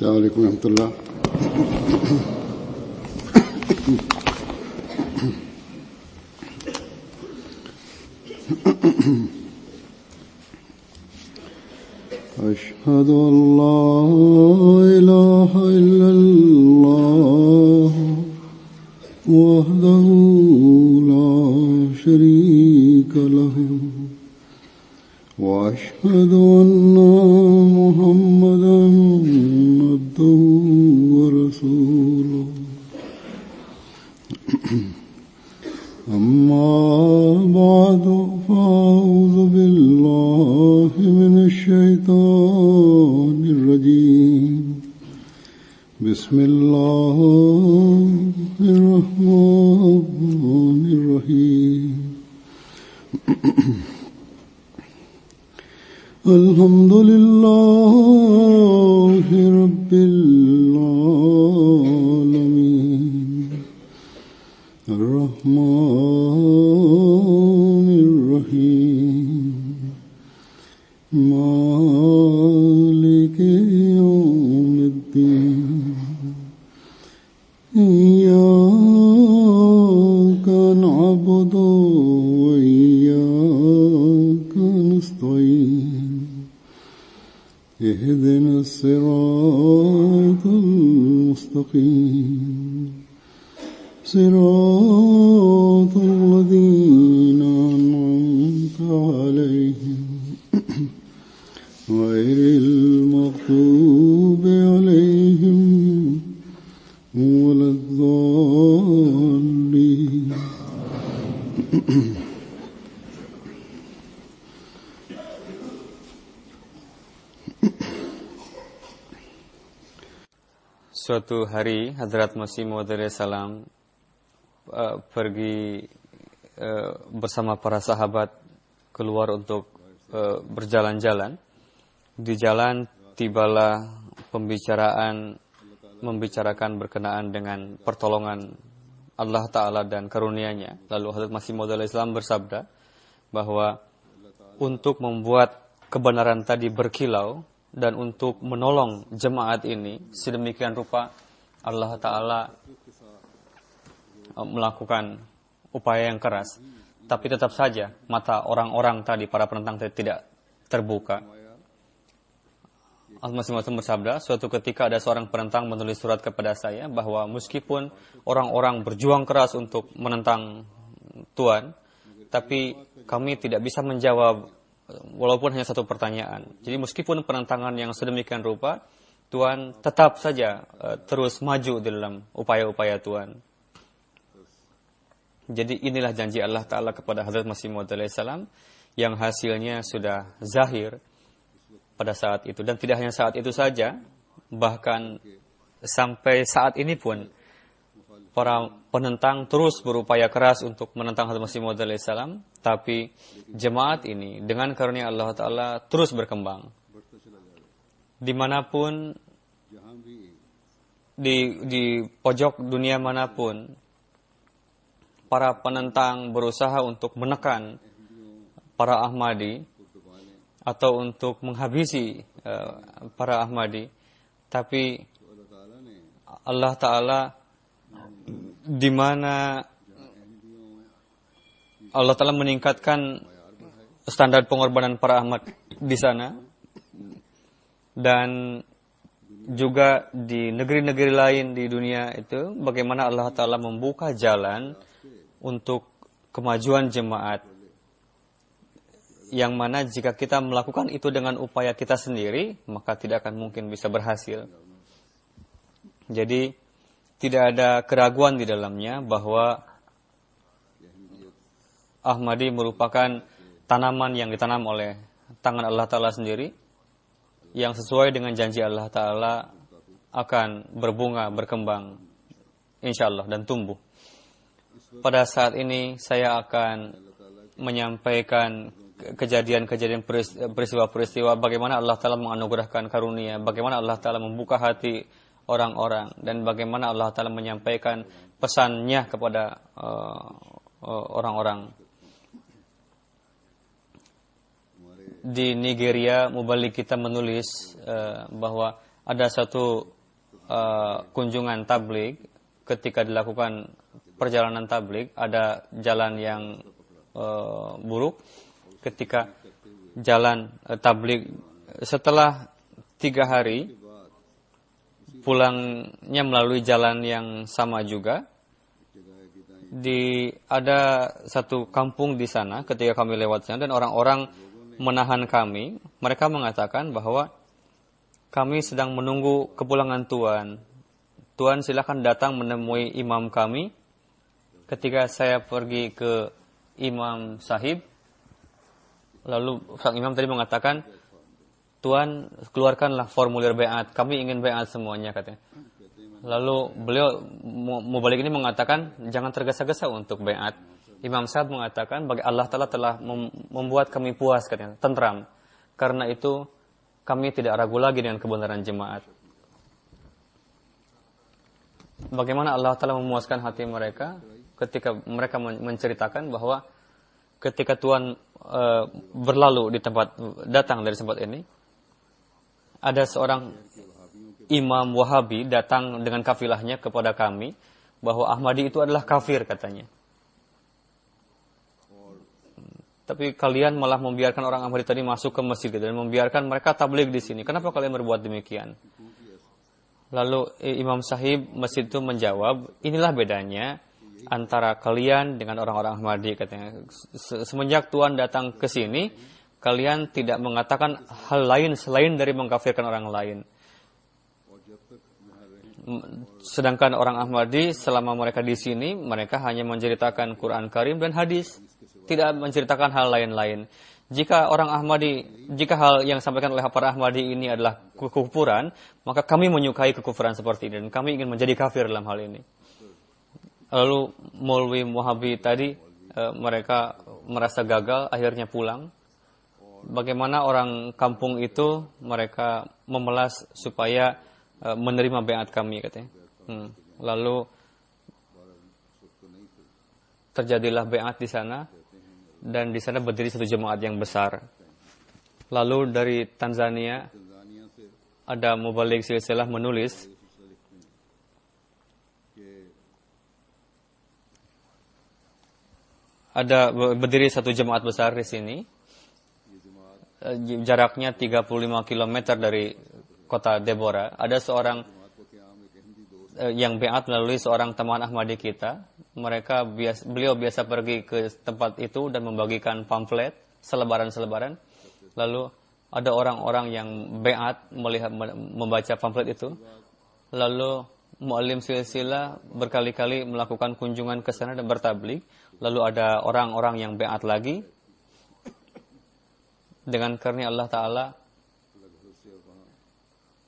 Assalamualaikum warahmatullahi أشهد أن لا إله إلا الله وحده لا شريك له وأشهد أن محمدا عبده ورسوله أما بعد فأعوذ بالله من الشيطان الرجيم بسم الله الرحمن الرحيم الحمد لله رب العالمين الرحمن الرحيم مالك يوم الدين إياك نعبد وإياك نستعين اهدنا الصراط المستقيم صراط الذين أنعمت عليهم غير المغضوب عليهم ولا الضالين Suatu hari Hadrat Masih Maud salam pergi bersama para sahabat keluar untuk berjalan-jalan. Di jalan tibalah membicarakan berkenaan dengan pertolongan Allah Ta'ala dan karunia-Nya. Lalu Hadrat Masih Maud salam bersabda bahwa untuk membuat kebenaran tadi berkilau dan untuk menolong jemaat ini sedemikian rupa Allah Ta'ala melakukan upaya yang keras, tapi tetap saja mata orang-orang tadi, para penentang tadi tidak terbuka. Al-Masih bersabda, suatu ketika ada seorang penentang menulis surat kepada saya bahwa meskipun orang-orang berjuang keras untuk menentang Tuhan, tapi kami tidak bisa menjawab walaupun hanya satu pertanyaan. Jadi meskipun penentangan yang sedemikian rupa, Tuhan tetap saja terus maju dalam upaya-upaya Tuhan. Jadi inilah janji Allah Ta'ala kepada Hadrat Masih Maud salam yang hasilnya sudah zahir pada saat itu. Dan tidak hanya saat itu saja, bahkan sampai saat ini pun para penentang terus berupaya keras untuk menentang Hadrat Masih Maud salam, tapi jemaat ini dengan karunia Allah Ta'ala terus berkembang. Dimanapun, di pojok dunia manapun, para penentang berusaha untuk menekan para Ahmadi atau untuk menghabisi para Ahmadi, tapi Allah Ta'ala di mana Allah Ta'ala meningkatkan standar pengorbanan para Ahmad di sana, dan juga di negeri-negeri lain di dunia itu, bagaimana Allah Ta'ala membuka jalan untuk kemajuan jemaat, yang mana jika kita melakukan itu dengan upaya kita sendiri, maka tidak akan mungkin bisa berhasil. Jadi tidak ada keraguan di dalamnya bahwa Ahmadi merupakan tanaman yang ditanam oleh tangan Allah Ta'ala sendiri, yang sesuai dengan janji Allah Ta'ala akan berbunga, berkembang, insya Allah, dan tumbuh. Pada saat ini saya akan menyampaikan kejadian-kejadian, peristiwa-peristiwa bagaimana Allah Ta'ala menganugerahkan karunia, bagaimana Allah Ta'ala membuka hati orang-orang, dan bagaimana Allah Ta'ala menyampaikan pesannya kepada orang-orang. Di Nigeria, mubalik kita menulis bahwa ada satu kunjungan tabligh. Ketika dilakukan perjalanan tabligh, ada jalan yang buruk. Ketika jalan tabligh setelah 3 hari pulangnya melalui jalan yang sama juga, ada satu kampung di sana ketika kami lewat sana, dan orang-orang menahan kami. Mereka mengatakan bahwa kami sedang menunggu kepulangan Tuan. Tuan silakan datang menemui imam kami. Ketika saya pergi ke Imam Sahib, lalu sang imam tadi mengatakan, Tuan keluarkanlah formulir baiat, kami ingin baiat semuanya, katanya. Lalu beliau Mubalik ini mengatakan, jangan tergesa-gesa untuk baiat. Imam Sahib mengatakan, bagi Allah Ta'ala telah membuat kami puas, katanya, tentram. Karena itu kami tidak ragu lagi dengan kebenaran jemaat. Bagaimana Allah Ta'ala memuaskan hati mereka ketika mereka menceritakan bahwa ketika Tuhan berlalu di tempat, datang dari tempat ini, ada seorang imam Wahabi datang dengan kafilahnya kepada kami bahwa Ahmadi itu adalah kafir, katanya. Tapi kalian malah membiarkan orang Ahmadi tadi masuk ke masjid dan membiarkan mereka tabligh di sini. Kenapa kalian berbuat demikian? Lalu Imam Sahib masjid itu menjawab, inilah bedanya antara kalian dengan orang-orang Ahmadi, katanya. Semenjak Tuhan datang ke sini, kalian tidak mengatakan hal lain selain dari mengkafirkan orang lain. Sedangkan orang Ahmadi selama mereka di sini, mereka hanya menceritakan Quran Karim dan hadis, tidak menceritakan hal lain-lain. Jika hal yang disampaikan oleh para Ahmadi ini adalah kekufuran, maka kami menyukai kekufuran seperti ini dan kami ingin menjadi kafir dalam hal ini. Lalu Maulwi Wahabi tadi mereka merasa gagal, akhirnya pulang. Bagaimana orang kampung itu mereka memelas supaya menerima baiat kami, katanya. Lalu terjadilah baiat di sana, dan di sana berdiri satu jemaat yang besar. Lalu dari Tanzania ada Mubalik Silsilah menulis, ada berdiri satu jemaat besar di sini. Jaraknya 35 km dari kota Deborah. Ada seorang yang baiat melalui seorang teman Ahmadi kita. Beliau biasa pergi ke tempat itu dan membagikan pamflet selebaran-selebaran. Lalu ada orang-orang yang baiat membaca pamflet itu. Lalu Mu'allim Silsilah berkali-kali melakukan kunjungan ke sana dan bertabligh. Lalu ada orang-orang yang baiat lagi. Dengan karunia Allah Ta'ala,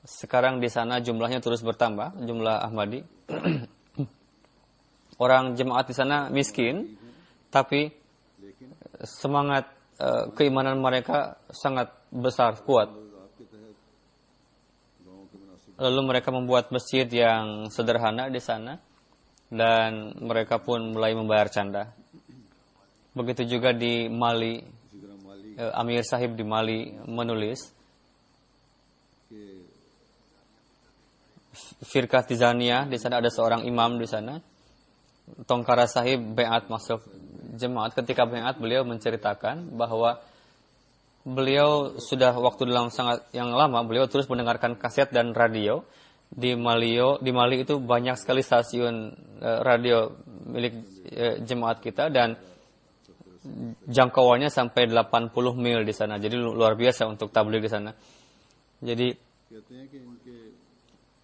sekarang di sana jumlahnya terus bertambah, jumlah Ahmadi. Orang jemaat di sana miskin, tapi semangat keimanan mereka sangat besar, kuat. Lalu mereka membuat masjid yang sederhana di sana, dan mereka pun mulai membayar canda. Begitu juga di Mali. Amir Sahib di Mali menulis, Firqah Tizaniyah, di sana ada seorang imam di sana. Tongkara Sahib baiat masuk jemaat. Ketika baiat, beliau menceritakan bahwa beliau sudah waktu dalam sangat yang lama, beliau terus mendengarkan kaset dan radio. Di Mali itu banyak sekali stasiun radio milik jemaat kita, dan jangkauannya sampai 80 mil di sana. Jadi luar biasa untuk tabligh di sana. Jadi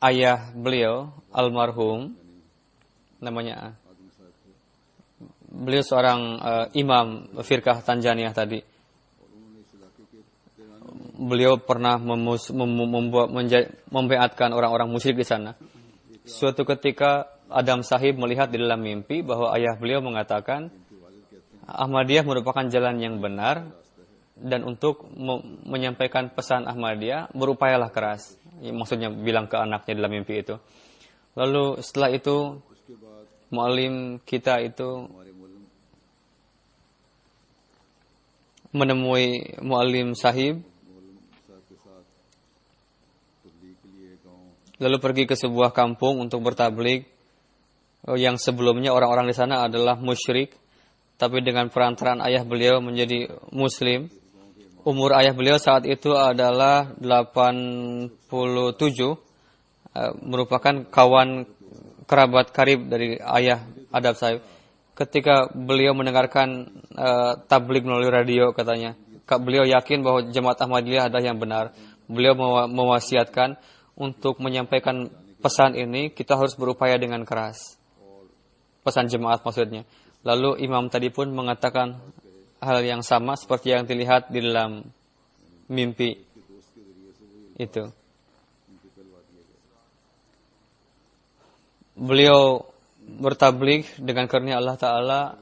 ayah beliau almarhum, namanya beliau seorang imam firqah Tanzania tadi. Beliau pernah membaiatkan orang-orang musyrik di sana. Suatu ketika Adam Sahib melihat di dalam mimpi bahwa ayah beliau mengatakan, Ahmadiyah merupakan jalan yang benar, dan untuk menyampaikan pesan Ahmadiyah berupayalah keras. Maksudnya bilang ke anaknya dalam mimpi itu. Lalu setelah itu mu'allim kita itu menemui Mu'allim Sahib lalu pergi ke sebuah kampung untuk bertabligh. Yang sebelumnya orang-orang di sana adalah musyrik, tapi dengan perantaraan ayah beliau menjadi muslim. Umur ayah beliau saat itu adalah 87, merupakan kawan kerabat karib dari ayah Adab Sahib. Ketika beliau mendengarkan tabligh melalui radio, katanya, beliau yakin bahwa Jemaat Ahmadiyah adalah yang benar. Beliau mewasiatkan untuk menyampaikan pesan ini, kita harus berupaya dengan keras. Pesan jemaat maksudnya. Lalu imam tadi pun mengatakan hal yang sama seperti yang dilihat di dalam mimpi itu. Beliau bertabligh dengan karunia Allah Ta'ala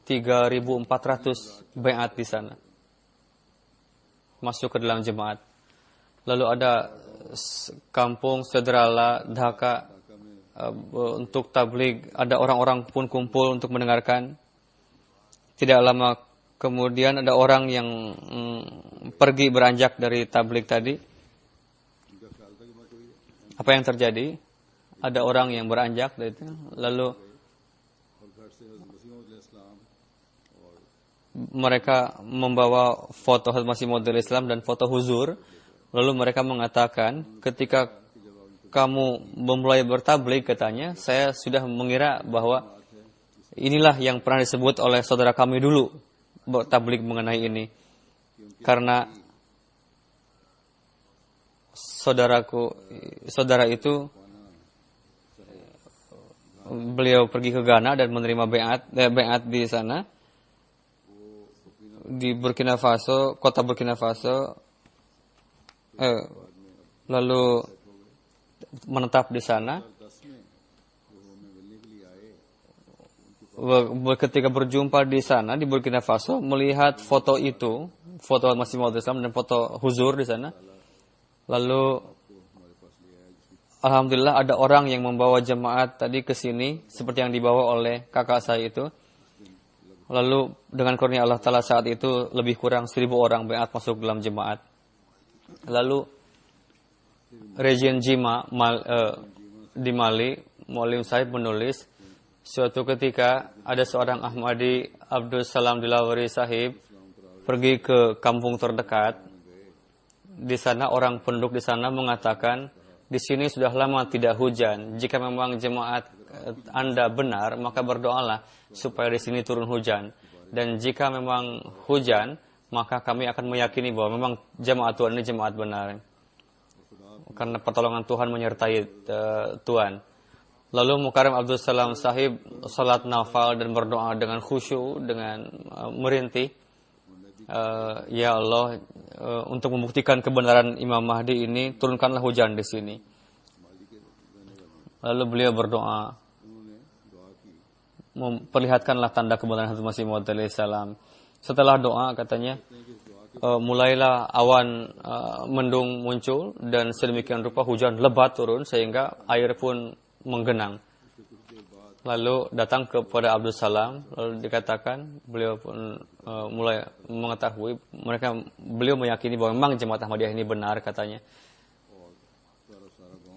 3.400 bai'at di sana. Masuk ke dalam jemaat. Lalu ada kampung Sederala, Dhaka, untuk tabligh, ada orang-orang pun kumpul untuk mendengarkan. Tidak lama kemudian ada orang yang pergi beranjak dari tabligh tadi. Apa yang terjadi? Ada orang yang beranjak dari itu, lalu mereka membawa foto Hazrat Masih Maud Islam dan foto huzur. Lalu mereka mengatakan, ketika kamu memulai bertabligh, katanya, saya sudah mengira bahwa inilah yang pernah disebut oleh saudara kami dulu bertabligh mengenai ini. Karena saudara itu beliau pergi ke Ghana dan menerima bai'at di sana, di Burkina Faso, kota Burkina Faso, lalu menetap di sana. Ketika berjumpa di sana di Burkina Faso, melihat foto itu, foto Masih Maud Islam dan foto huzur di sana. Lalu alhamdulillah ada orang yang membawa jemaat tadi ke sini seperti yang dibawa oleh kakak saya itu. Lalu dengan karunia Allah Ta'ala saat itu lebih kurang 1.000 orang bai'at masuk dalam jemaat. Lalu Region Jima di Mali, Muallim Sahib menulis, suatu ketika ada seorang Ahmadi, Abdul Salam Dilawari Sahib, pergi ke kampung terdekat. Di sana orang penduduk di sana mengatakan, di sini sudah lama tidak hujan. Jika memang jemaat Anda benar, maka berdoalah supaya di sini turun hujan. Dan jika memang hujan, maka kami akan meyakini bahwa memang jemaat Tuhan ini jemaat benar. Karena pertolongan Tuhan menyertai Tuhan. Lalu Mukarram Abdul Salam Sahib salat nafal dan berdoa dengan khusyuk, dengan merintih. Ya Allah, untuk membuktikan kebenaran Imam Mahdi ini, turunkanlah hujan di sini. Lalu beliau berdoa, memperlihatkanlah tanda kebenaran Hazrat Masih Maud salam. Setelah doa, katanya, mulailah awan mendung muncul dan sedemikian rupa hujan lebat turun sehingga air pun menggenang. Lalu datang kepada Abdul Salam, lalu dikatakan beliau pun mulai mengetahui, beliau meyakini bahwa memang jemaat Ahmadiyah ini benar, katanya.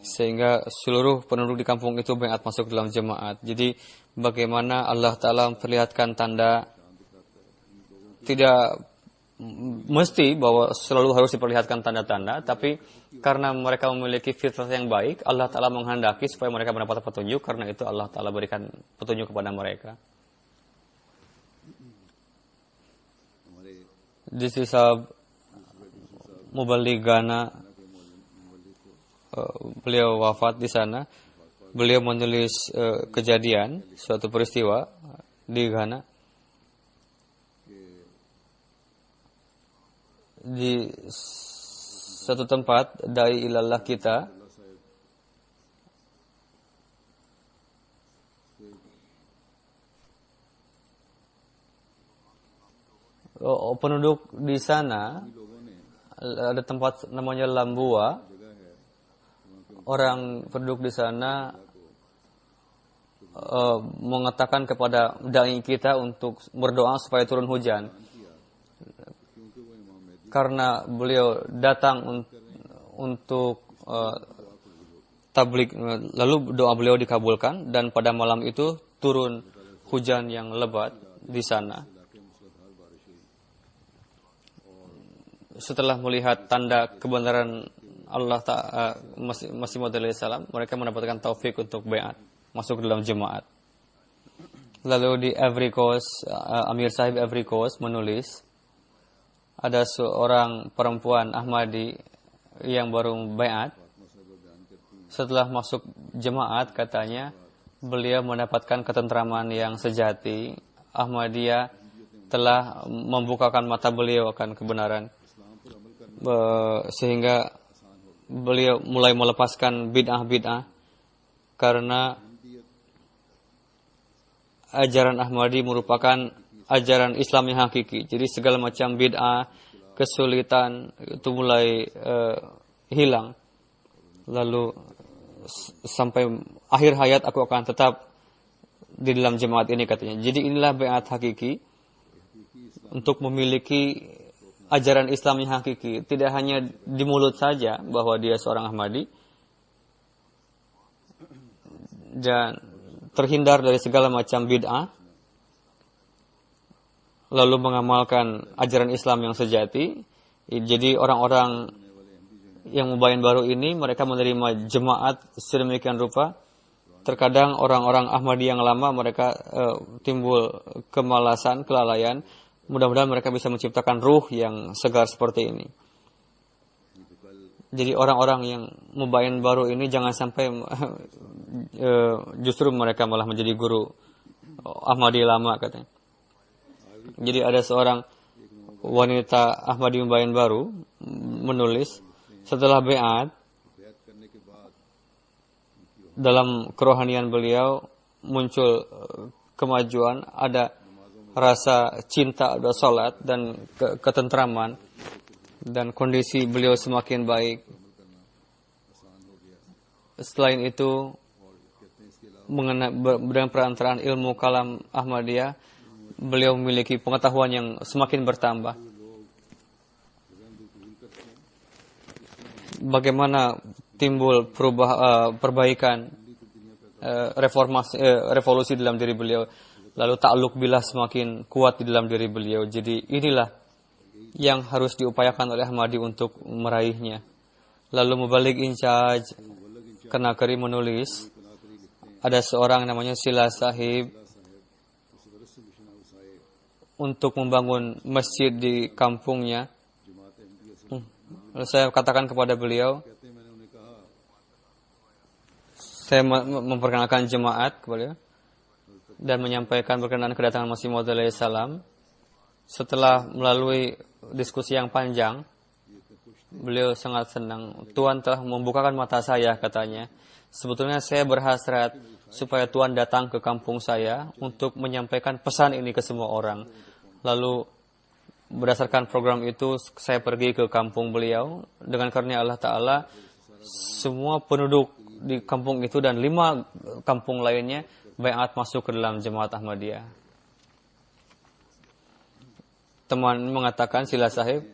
Sehingga seluruh penduduk di kampung itu bai'at masuk dalam jemaat. Jadi bagaimana Allah Ta'ala memperlihatkan tanda, tidak mesti bahwa selalu harus diperlihatkan tanda-tanda, tapi karena mereka memiliki fitrah yang baik, Allah Ta'ala menghendaki supaya mereka mendapat petunjuk, karena itu Allah Ta'ala berikan petunjuk kepada mereka. This is a Muballigh Ghana, beliau wafat di sana. Beliau menulis kejadian, suatu peristiwa di Ghana. Di satu tempat dai ilallah kita penduduk di sana, ada tempat namanya Lambua. Orang penduduk di sana mengatakan kepada dai kita untuk berdoa supaya turun hujan. Karena beliau datang untuk tabligh, lalu doa beliau dikabulkan dan pada malam itu turun hujan yang lebat di sana. Setelah melihat tanda kebenaran Allah Masih Maud alaihi salam, mereka mendapatkan taufik untuk baiat, masuk ke dalam jemaat. Lalu di Ivory Coast, Amir Sahib Ivory Coast menulis, ada seorang perempuan Ahmadi yang baru baiat. Setelah masuk jemaat, katanya beliau mendapatkan ketentraman yang sejati. Ahmadiyah telah membukakan mata beliau akan kebenaran, sehingga beliau mulai melepaskan bid'ah-bid'ah, karena ajaran Ahmadi merupakan ajaran Islam yang hakiki. Jadi segala macam bid'ah, kesulitan itu mulai hilang. Lalu sampai akhir hayat aku akan tetap di dalam jemaat ini, katanya. Jadi inilah baiat hakiki, untuk memiliki ajaran Islam yang hakiki. Tidak hanya di mulut saja bahwa dia seorang Ahmadi, dan terhindar dari segala macam bid'ah, lalu mengamalkan ajaran Islam yang sejati. Jadi orang-orang yang mubayin baru ini, mereka menerima jemaat sedemikian rupa. Terkadang orang-orang Ahmadi yang lama, mereka timbul kemalasan, kelalaian. Mudah-mudahan mereka bisa menciptakan ruh yang segar seperti ini. Jadi orang-orang yang mubayin baru ini jangan sampai justru mereka malah menjadi guru Ahmadi lama, katanya. Jadi ada seorang wanita Ahmadi mubayin baru menulis, setelah baiat, dalam kerohanian beliau muncul kemajuan, ada rasa cinta, ada salat dan ketentraman, dan kondisi beliau semakin baik. Selain itu, dengan perantaraan ilmu kalam Ahmadiyah, beliau memiliki pengetahuan yang semakin bertambah. Bagaimana timbul perbaikan, revolusi dalam diri beliau, lalu ta'alluq billah semakin kuat di dalam diri beliau. Jadi inilah yang harus diupayakan oleh Ahmadi untuk meraihnya. Lalu Mubalik in charge Kanakari menulis, ada seorang namanya Sila Sahib untuk membangun masjid di kampungnya. Lalu saya katakan kepada beliau, saya memperkenalkan jemaat kepada beliau dan menyampaikan berkenaan kedatangan Masih Maud alaihi salam. Setelah melalui diskusi yang panjang, beliau sangat senang. Tuhan telah membukakan mata saya, katanya. Sebetulnya saya berhasrat supaya Tuhan datang ke kampung saya untuk menyampaikan pesan ini ke semua orang. Lalu berdasarkan program itu saya pergi ke kampung beliau. Dengan karunia Allah Ta'ala, semua penduduk di kampung itu dan 5 kampung lainnya baiat masuk ke dalam jemaat Ahmadiyah. Teman mengatakan, Sila Sahib,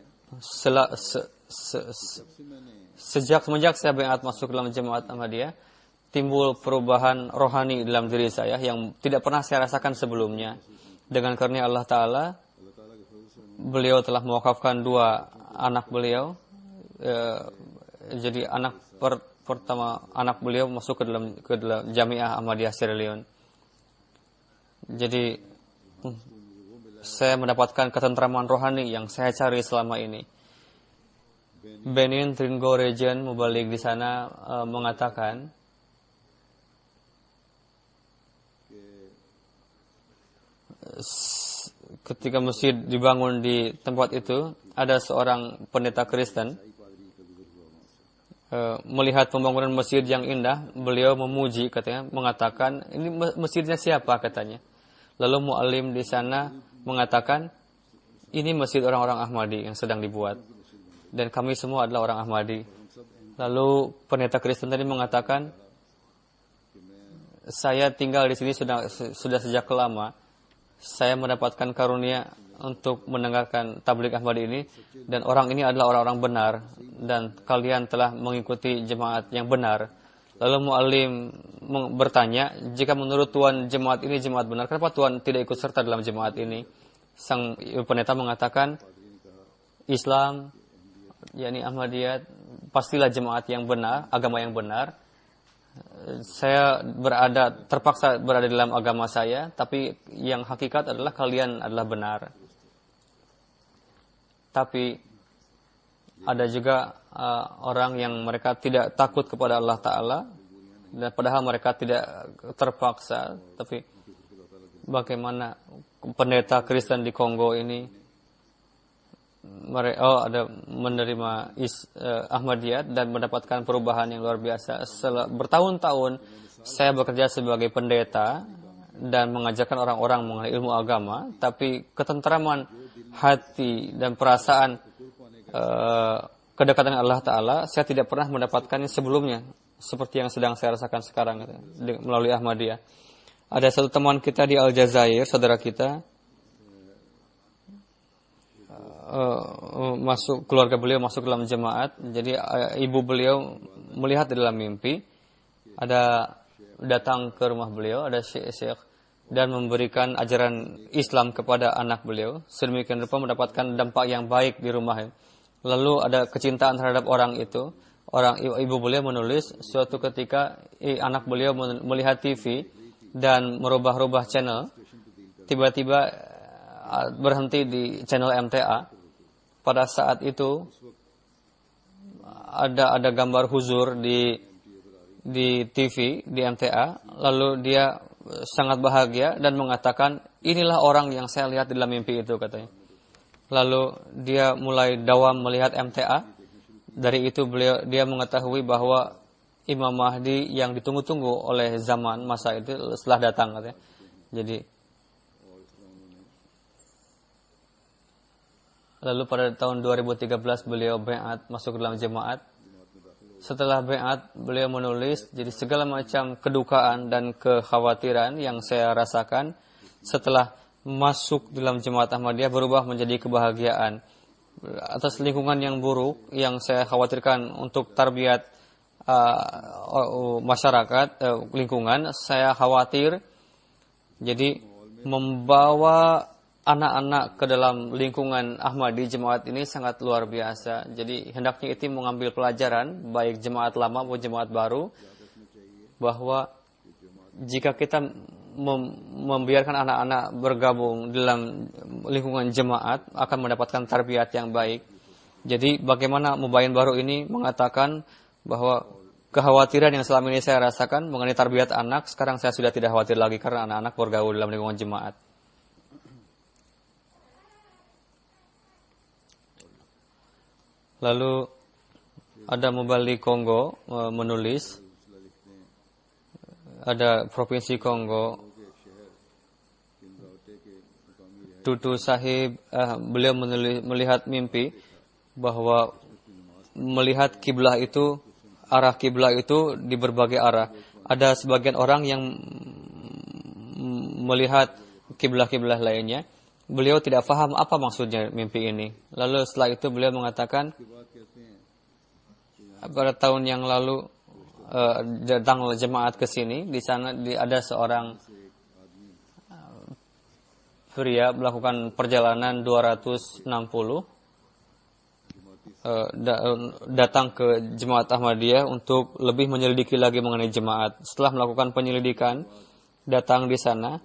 semenjak saya baiat masuk ke dalam jemaat Ahmadiyah, timbul perubahan rohani dalam diri saya yang tidak pernah saya rasakan sebelumnya. Dengan karunia Allah Ta'ala, beliau telah mewakafkan 2 anak beliau. Jadi pertama anak beliau masuk ke dalam Jamiah Ahmadiyah Sierra Leone. Jadi saya mendapatkan ketentraman rohani yang saya cari selama ini. Benin Tringo Region Mubalik di sana mengatakan, ketika masjid dibangun di tempat itu, ada seorang pendeta Kristen melihat pembangunan masjid yang indah, beliau memuji, katanya, mengatakan, ini masjidnya siapa, katanya. Lalu mu'alim di sana mengatakan, ini masjid orang-orang Ahmadi yang sedang dibuat, dan kami semua adalah orang Ahmadi. Lalu pendeta Kristen tadi mengatakan, saya tinggal di sini sudah sejak lama. Saya mendapatkan karunia untuk mendengarkan tabligh Ahmadi ini, dan orang ini adalah orang-orang benar, dan kalian telah mengikuti jemaat yang benar. Lalu muallim bertanya, jika menurut tuan jemaat ini jemaat benar, kenapa tuan tidak ikut serta dalam jemaat ini? Sang pendeta mengatakan, Islam, yakni Ahmadiyah, pastilah jemaat yang benar, agama yang benar. Saya terpaksa berada dalam agama saya, tapi yang hakikat adalah kalian adalah benar. Tapi ada juga orang yang mereka tidak takut kepada Allah Ta'ala, dan padahal mereka tidak terpaksa. Tapi bagaimana pendeta Kristen di Kongo ini, ada menerima Ahmadiyah dan mendapatkan perubahan yang luar biasa. Bertahun-tahun saya bekerja sebagai pendeta dan mengajarkan orang-orang mengenai ilmu agama, tapi ketentraman hati dan perasaan kedekatan Allah Ta'ala saya tidak pernah mendapatkannya sebelumnya, seperti yang sedang saya rasakan sekarang melalui Ahmadiyah. Ada satu teman kita di Aljazair, saudara kita, keluarga beliau masuk dalam jemaat. Jadi ibu beliau melihat di dalam mimpi ada datang ke rumah beliau, ada syekh dan memberikan ajaran Islam kepada anak beliau. Sedemikian rupa mendapatkan dampak yang baik di rumah. Lalu ada kecintaan terhadap orang itu. Ibu beliau menulis, suatu ketika anak beliau melihat TV dan merubah-rubah channel, tiba-tiba berhenti di channel MTA. Pada saat itu ada gambar huzur di TV, di MTA. Lalu dia sangat bahagia dan mengatakan, inilah orang yang saya lihat di dalam mimpi itu, katanya. Lalu dia mulai dawam melihat MTA. Dari itu dia mengetahui bahwa Imam Mahdi yang ditunggu-tunggu oleh zaman masa itu setelah datang, katanya. Jadi lalu pada tahun 2013 beliau bai'at masuk dalam jemaat. Setelah bai'at beliau menulis, jadi segala macam kedukaan dan kekhawatiran yang saya rasakan setelah masuk dalam jemaat Ahmadiyah berubah menjadi kebahagiaan. Atas lingkungan yang buruk yang saya khawatirkan untuk tarbiyat masyarakat, lingkungan, saya khawatir jadi membawa anak-anak ke dalam lingkungan Ahmadi jemaat ini sangat luar biasa. Jadi hendaknya itu mengambil pelajaran baik jemaat lama maupun jemaat baru, bahwa jika kita membiarkan anak-anak bergabung dalam lingkungan jemaat akan mendapatkan tarbiyat yang baik. Jadi bagaimana Mubayin baru ini mengatakan bahwa kekhawatiran yang selama ini saya rasakan mengenai tarbiyat anak, sekarang saya sudah tidak khawatir lagi karena anak-anak bergaul dalam lingkungan jemaat. Lalu ada Mubali Kongo menulis, ada Provinsi Kongo, Tutu Sahib, beliau melihat mimpi bahwa melihat kiblah itu, arah kiblah itu di berbagai arah. Ada sebagian orang yang melihat kiblah-kiblah lainnya. Beliau tidak paham apa maksudnya mimpi ini. Lalu setelah itu beliau mengatakan, pada tahun yang lalu datang jemaat ke sini. Di sana ada seorang pria melakukan perjalanan 260 datang ke jemaat Ahmadiyah untuk lebih menyelidiki lagi mengenai jemaat. Setelah melakukan penyelidikan, datang di sana.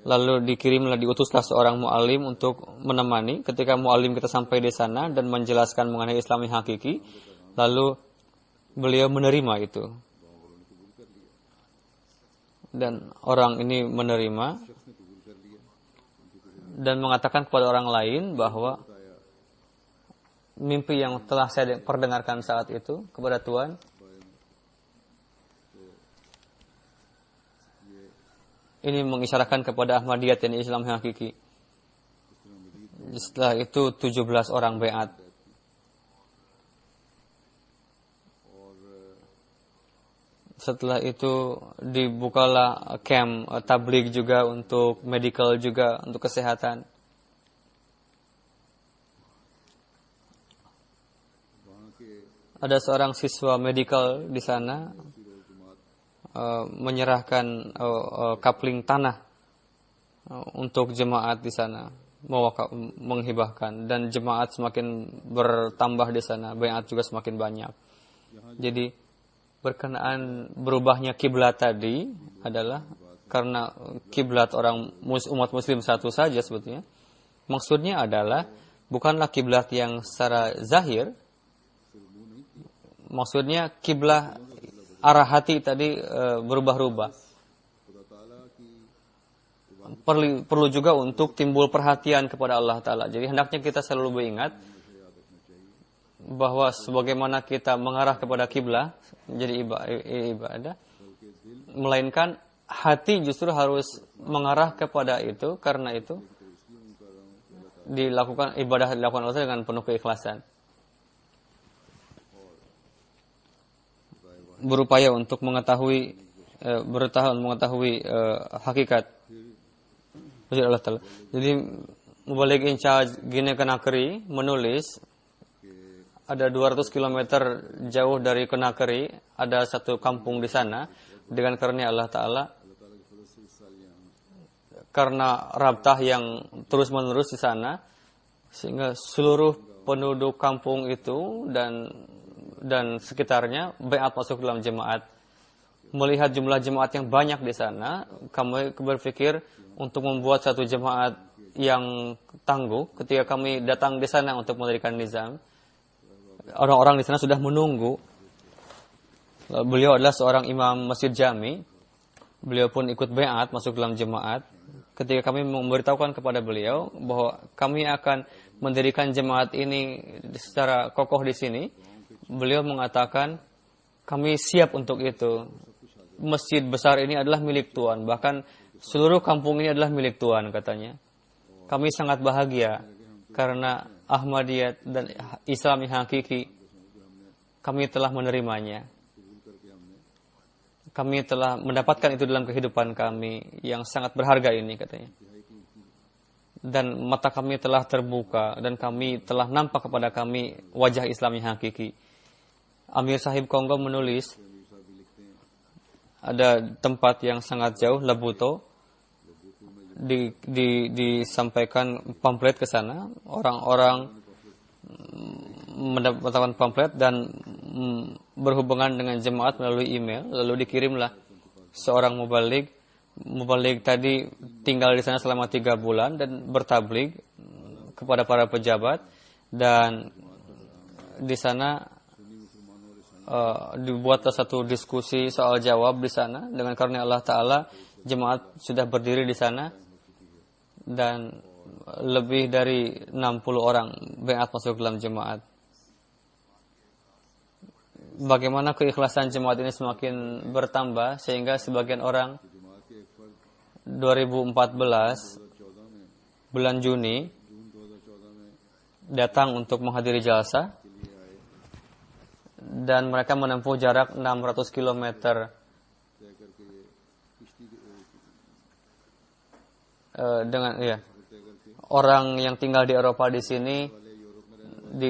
Lalu diutuslah seorang mu'alim untuk menemani. Ketika mu'alim kita sampai di sana dan menjelaskan mengenai Islam yang hakiki, lalu beliau menerima itu. Dan orang ini menerima dan mengatakan kepada orang lain bahwa mimpi yang telah saya perdengarkan saat itu kepada Tuhan, ini mengisyaratkan kepada Ahmadiyat dan Islam yang hakiki. Setelah itu 17 orang bai'at. Setelah itu dibukalah camp tabligh juga untuk medical juga, untuk kesehatan. ada seorang siswa medical di sana menyerahkan kapling tanah untuk jemaat di sana, menghibahkan, dan jemaat semakin bertambah di sana, baiat juga semakin banyak. Jadi berkenaan berubahnya kiblat tadi adalah karena kiblat umat muslim satu saja sebetulnya. Maksudnya adalah bukanlah kiblat yang secara zahir. Maksudnya kiblat arah hati tadi berubah-ubah. Perlu juga untuk timbul perhatian kepada Allah Ta'ala. Jadi hendaknya kita selalu beringat bahwa sebagaimana kita mengarah kepada kiblat jadi ibadah, melainkan hati justru harus mengarah kepada itu. Karena itu ibadah dilakukan Allah dengan penuh keikhlasan, berupaya untuk berusaha mengetahui hakikat wujud Allah Ta'ala. Jadi Mubaligh in charge Guinea Conakry menulis ada 200 km jauh dari Conakry ada satu kampung di sana, dengan karunia Allah Ta'ala, karena rabtah yang terus menerus di sana, sehingga seluruh penduduk kampung itu dan sekitarnya baiat masuk dalam jemaat. Melihat jumlah jemaat yang banyak di sana, kami berpikir untuk membuat satu jemaat yang tangguh. Ketika kami datang di sana untuk mendirikan nizam, orang-orang di sana sudah menunggu. Beliau adalah seorang imam masjid jami. Beliau pun ikut baiat masuk dalam jemaat. Ketika kami memberitahukan kepada beliau bahwa kami akan mendirikan jemaat ini secara kokoh di sini, beliau mengatakan, kami siap untuk itu. Masjid besar ini adalah milik Tuhan. Bahkan seluruh kampung ini adalah milik Tuhan, katanya. Kami sangat bahagia karena Ahmadiyat dan Islam yang hakiki, kami telah menerimanya. Kami telah mendapatkan itu dalam kehidupan kami yang sangat berharga ini, katanya. Dan mata kami telah terbuka dan kami telah nampak kepada kami wajah Islam yang hakiki. Amir Sahib Kongo menulis, ada tempat yang sangat jauh, Labuto, disampaikan pamflet ke sana. Orang-orang mendapatkan pamflet dan berhubungan dengan jemaat melalui email, lalu dikirimlah seorang mubaligh. Mubaligh tadi tinggal di sana selama 3 bulan dan bertabligh kepada para pejabat, dan di sana dibuatlah satu diskusi soal jawab di sana. Dengan karunia Allah Ta'ala, jemaat sudah berdiri di sana dan lebih dari 60 orang baiat masuk dalam jemaat. Bagaimana keikhlasan jemaat ini semakin bertambah, sehingga sebagian orang 2014 bulan Juni datang untuk menghadiri jalsa, dan mereka menempuh jarak 600 km dengan orang yang tinggal di Eropa di sini, di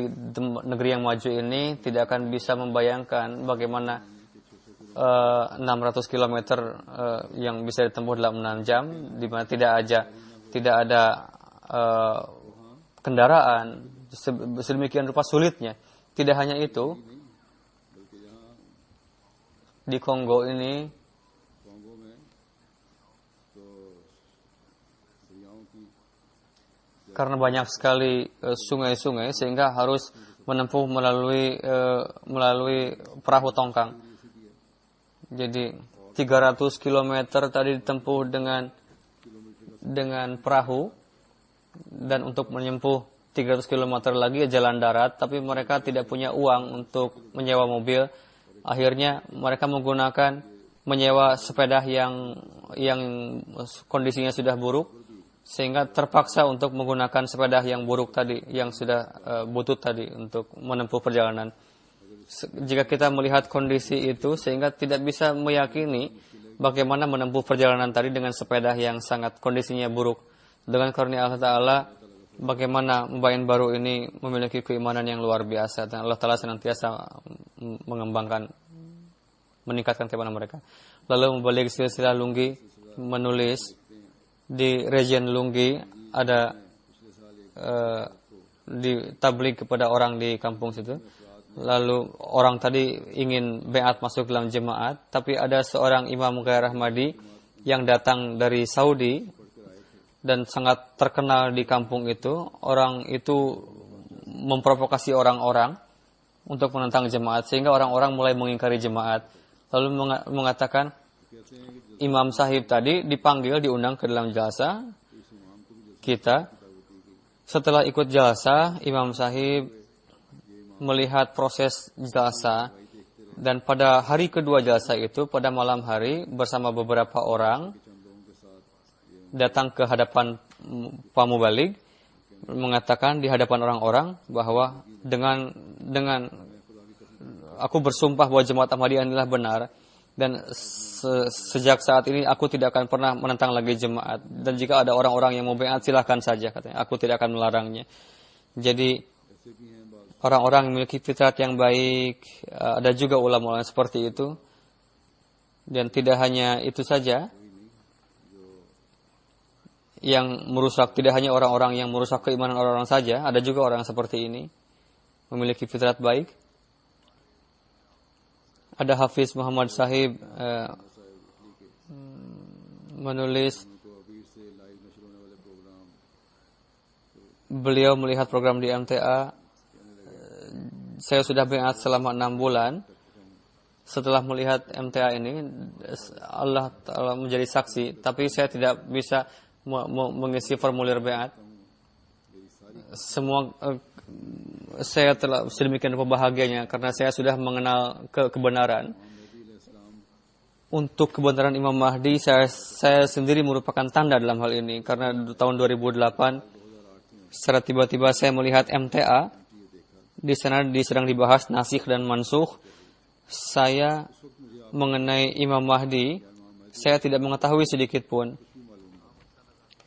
negeri yang maju ini, tidak akan bisa membayangkan bagaimana 600 km yang bisa ditempuh dalam 6 jam, di mana tidak ada kendaraan, sedemikian rupa sulitnya. Tidak hanya itu, di Kongo ini karena banyak sekali sungai-sungai, sehingga harus menempuh melalui perahu tongkang. Jadi 300 km tadi ditempuh dengan perahu, dan untuk menempuh 300 km lagi jalan darat, tapi mereka tidak punya uang untuk menyewa mobil. Akhirnya mereka menyewa sepeda yang kondisinya sudah buruk, sehingga terpaksa untuk menggunakan sepeda yang buruk tadi, yang sudah butut tadi, untuk menempuh perjalanan. Jika kita melihat kondisi itu, sehingga tidak bisa meyakini bagaimana menempuh perjalanan tadi dengan sepeda yang sangat kondisinya buruk. Dengan karunia Allah Ta'ala, bagaimana mubayin baru ini memiliki keimanan yang luar biasa dan Allah Ta'ala senantiasa mengembangkan, meningkatkan keimanan mereka. Lalu Mubalik Silsilah Lunggi menulis di region Lunggi ada di tabligh kepada orang di kampung situ. Lalu orang tadi ingin beat masuk dalam jemaat, tapi ada seorang imam Ghair Ahmadi yang datang dari Saudi dan sangat terkenal di kampung itu. Orang itu memprovokasi orang-orang untuk menentang jemaat sehingga orang-orang mulai mengingkari jemaat. Lalu mengatakan Imam Sahib tadi dipanggil, diundang ke dalam jalsa kita. Setelah ikut jalsa, Imam Sahib melihat proses jalsa, dan pada hari kedua jalsa itu, pada malam hari bersama beberapa orang datang ke hadapan Pak Mubalik, mengatakan di hadapan orang-orang bahwa dengan aku bersumpah bahwa jemaat Ahmadiyah inilah benar, dan sejak saat ini aku tidak akan pernah menentang lagi jemaat, dan jika ada orang-orang yang mau beat silahkan saja, katanya, aku tidak akan melarangnya. Jadi orang-orang yang memiliki fitrat yang baik, ada juga ulama-ulama seperti itu. Dan tidak hanya itu saja yang merusak, tidak hanya orang-orang yang merusak keimanan orang-orang saja, ada juga orang seperti ini memiliki fitrat baik. Ada Hafiz Muhammad Sahib menulis, beliau melihat program di MTA. Saya sudah beat selama 6 bulan. Setelah melihat MTA ini, Allah Ta'ala menjadi saksi, tapi saya tidak bisa mengisi formulir beat. Semua saya telah sedemikian bahagianya karena saya sudah mengenal kebenaran. Untuk kebenaran Imam Mahdi, saya sendiri merupakan tanda dalam hal ini, karena tahun 2008 secara tiba-tiba saya melihat MTA. Di sana sedang dibahas nasikh dan mansukh. Saya mengenai Imam Mahdi, saya tidak mengetahui sedikit pun.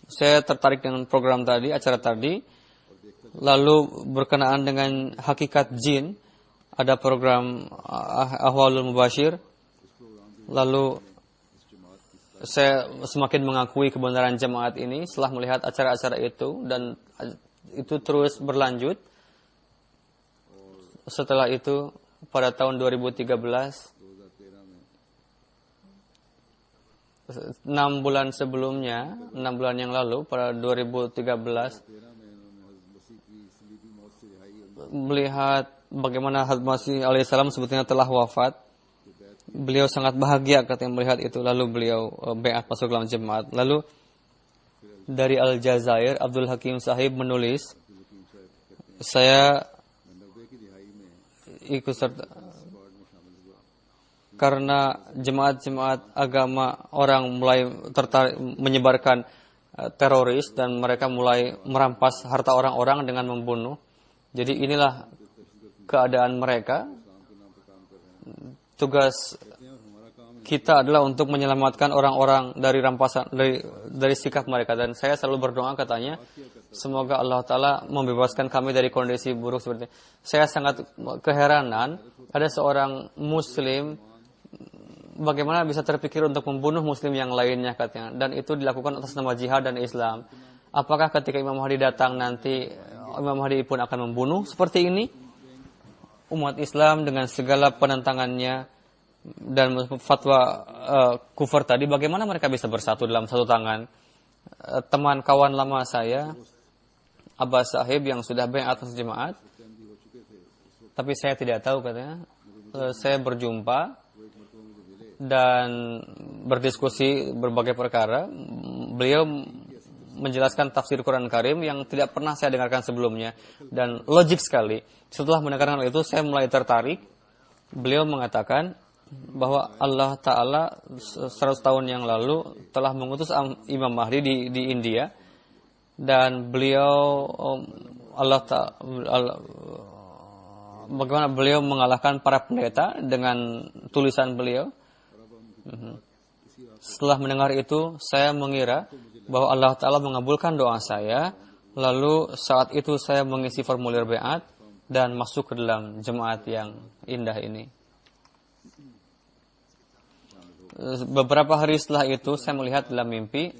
Saya tertarik dengan program tadi, acara tadi. Lalu berkenaan dengan hakikat jin, ada program Ahwalul Mubashir. Lalu saya semakin mengakui kebenaran jemaat ini setelah melihat acara-acara itu, dan itu terus berlanjut. Setelah itu pada tahun 2013, 6 bulan sebelumnya, 6 bulan yang lalu, pada 2013, melihat bagaimana Hazrat Masih alaihissalam sebetulnya telah wafat. Beliau sangat bahagia katanya melihat itu. Lalu beliau beat masuk dalam jemaat. Lalu dari Aljazair, Abdul Hakim Sahib menulis, saya ikut serta karena jemaat-jemaat agama orang mulai tertarik menyebarkan teroris, dan mereka mulai merampas harta orang-orang dengan membunuh. Jadi inilah keadaan mereka. Tugas kita adalah untuk menyelamatkan orang-orang dari rampasan, dari sikap mereka. Dan saya selalu berdoa, katanya, semoga Allah Ta'ala membebaskan kami dari kondisi buruk seperti ini. Saya sangat keheranan, ada seorang muslim bagaimana bisa terpikir untuk membunuh muslim yang lainnya, katanya. Dan itu dilakukan atas nama jihad dan Islam. Apakah ketika Imam Mahdi datang nanti, Imam Mahdi pun akan membunuh seperti ini? Umat Islam dengan segala penentangannya dan fatwa kufur tadi, bagaimana mereka bisa bersatu dalam satu tangan? Teman kawan lama saya, Abbas Sahib, yang sudah beat atas jemaat, tapi saya tidak tahu, katanya. Saya berjumpa dan berdiskusi berbagai perkara. Beliau menjelaskan tafsir Quran Karim yang tidak pernah saya dengarkan sebelumnya, dan logik sekali. Setelah mendengarkan itu, saya mulai tertarik. Beliau mengatakan bahwa Allah Ta'ala 100 tahun yang lalu telah mengutus Imam Mahdi di India, dan beliau bagaimana beliau mengalahkan para pendeta dengan tulisan beliau. Setelah mendengar itu, saya mengira bahwa Allah Ta'ala mengabulkan doa saya Lalu saat itu saya mengisi formulir baiat dan masuk ke dalam jemaat yang indah ini. Beberapa hari setelah itu saya melihat dalam mimpi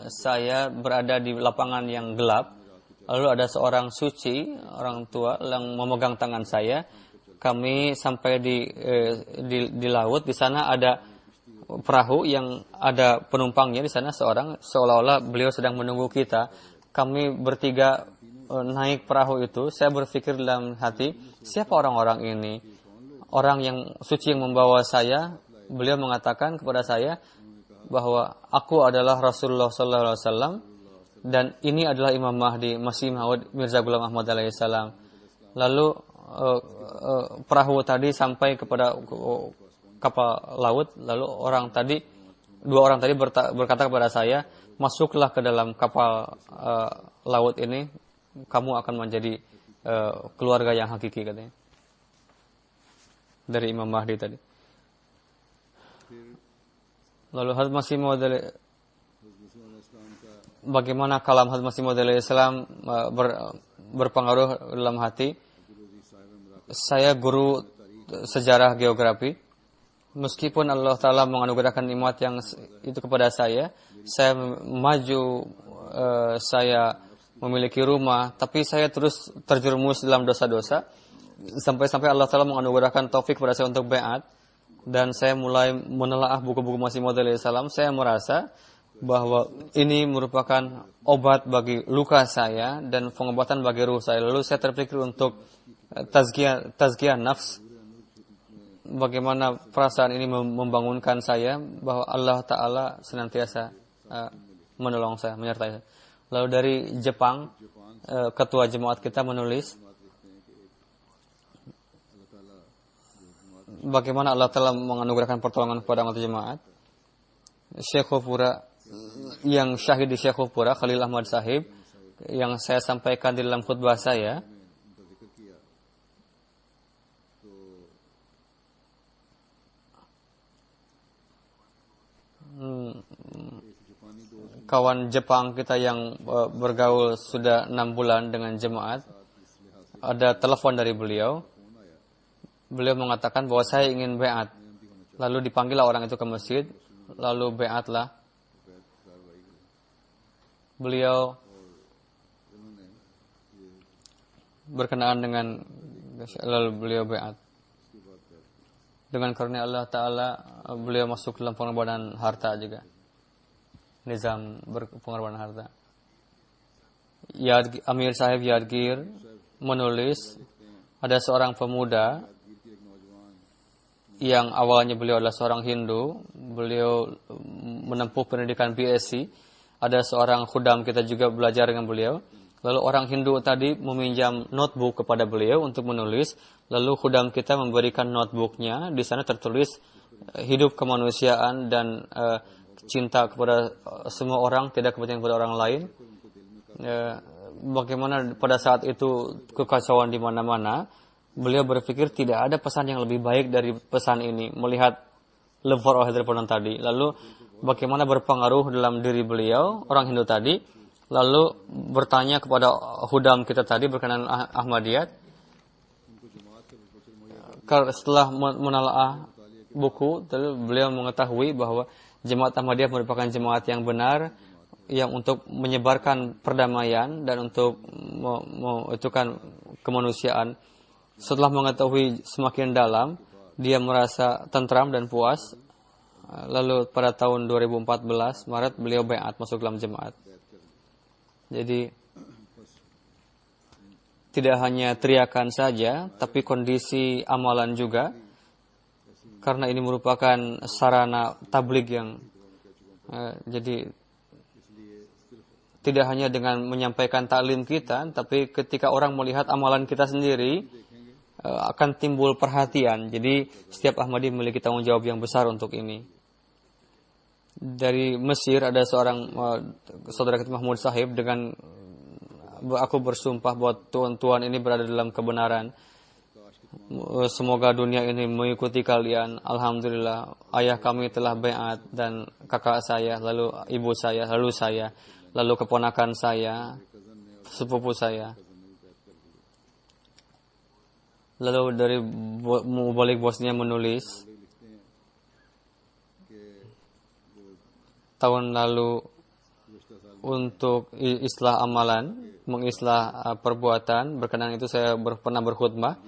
saya berada di lapangan yang gelap. Lalu ada seorang suci, orang tua yang memegang tangan saya. Kami sampai di laut. Di sana ada perahu yang ada penumpangnya di sana seorang, seolah-olah beliau sedang menunggu kita. Kami bertiga naik perahu itu. Saya berpikir dalam hati, siapa orang-orang ini? Orang yang suci yang membawa saya. Beliau mengatakan kepada saya bahwa aku adalah Rasulullah SAW dan ini adalah Imam Mahdi, Masih Maud Mirza Ghulam Ahmad alaihissalam. Lalu perahu tadi sampai kepada kapal laut. Lalu dua orang tadi berkata kepada saya, masuklah ke dalam kapal laut ini, kamu akan menjadi keluarga yang hakiki, katanya, dari Imam Mahdi tadi. Lalu Hazrat Masih Maud, bagaimana kalam Hazrat Masih Maud Islam berpengaruh dalam hati. Saya guru sejarah geografi. Meskipun Allah Ta'ala menganugerahkan nikmat yang itu kepada saya maju, saya memiliki rumah, tapi saya terus terjerumus dalam dosa-dosa. Sampai-sampai Allah Ta'ala menganugerahkan taufik kepada saya untuk baiat. Dan saya mulai menelaah buku-buku Masih Maud alaihissalam. Saya merasa bahwa ini merupakan obat bagi luka saya dan pengobatan bagi ruh saya. Lalu saya terpikir untuk tazkiyah nafs. Bagaimana perasaan ini membangunkan saya bahwa Allah Ta'ala senantiasa menolong saya, menyertai saya. Lalu dari Jepang, ketua jemaat kita menulis bagaimana Allah Ta'ala menganugerahkan pertolongan kepada anggota jemaat. Syekhupura yang syahid di Syekhupura, Khalil Ahmad Sahib, yang saya sampaikan di dalam khutbah saya, kawan Jepang kita yang bergaul sudah 6 bulan dengan jemaat, ada telepon dari beliau. Beliau mengatakan bahwa saya ingin baiat. Lalu dipanggillah orang itu ke masjid, lalu baiatlah. Beliau berkenaan dengan, lalu beliau baiat. Dengan karunia Allah Ta'ala, beliau masuk dalam pengorbanan harta juga. Nizam pengorbanan harta. Amir Sahib Yadgir menulis, ada seorang pemuda yang awalnya beliau adalah seorang Hindu. Beliau menempuh pendidikan BSc. Ada seorang khudam kita juga belajar dengan beliau. Lalu orang Hindu tadi meminjam notebook kepada beliau untuk menulis. Lalu khudam kita memberikan notebooknya. Di sana tertulis hidup kemanusiaan dan cinta kepada semua orang, tidak kepentingan kepada orang lain. Bagaimana pada saat itu kekacauan di mana-mana, beliau berpikir tidak ada pesan yang lebih baik dari pesan ini. Melihat level roh dari pesan tadi. Lalu bagaimana berpengaruh dalam diri beliau, orang Hindu tadi. Lalu bertanya kepada khudam kita tadi berkenaan Ahmadiyat. Setelah menelaah buku, beliau mengetahui bahwa jemaat Ahmadiyah merupakan jemaat yang benar, yang untuk menyebarkan perdamaian dan untuk mengutuhkan kemanusiaan. Setelah mengetahui semakin dalam, dia merasa tentram dan puas. Lalu pada tahun 2014 Maret beliau baiat masuk dalam jemaat. Jadi tidak hanya teriakan saja, tapi kondisi amalan juga. Karena ini merupakan sarana tabligh yang jadi tidak hanya dengan menyampaikan taklim kita, tapi ketika orang melihat amalan kita sendiri akan timbul perhatian. Jadi setiap Ahmadi memiliki tanggung jawab yang besar untuk ini. Dari Mesir ada seorang saudara kita Mahmud Sahib, dengan aku bersumpah bahwa tuan-tuan ini berada dalam kebenaran. Semoga dunia ini mengikuti kalian. Alhamdulillah, ayah kami telah baiat dan kakak saya, lalu ibu saya, lalu saya, lalu keponakan saya, sepupu saya. Lalu dari Mubalik Bosnia menulis, tahun lalu untuk islah amalan, mengislah perbuatan, berkenaan itu saya pernah berkhutbah.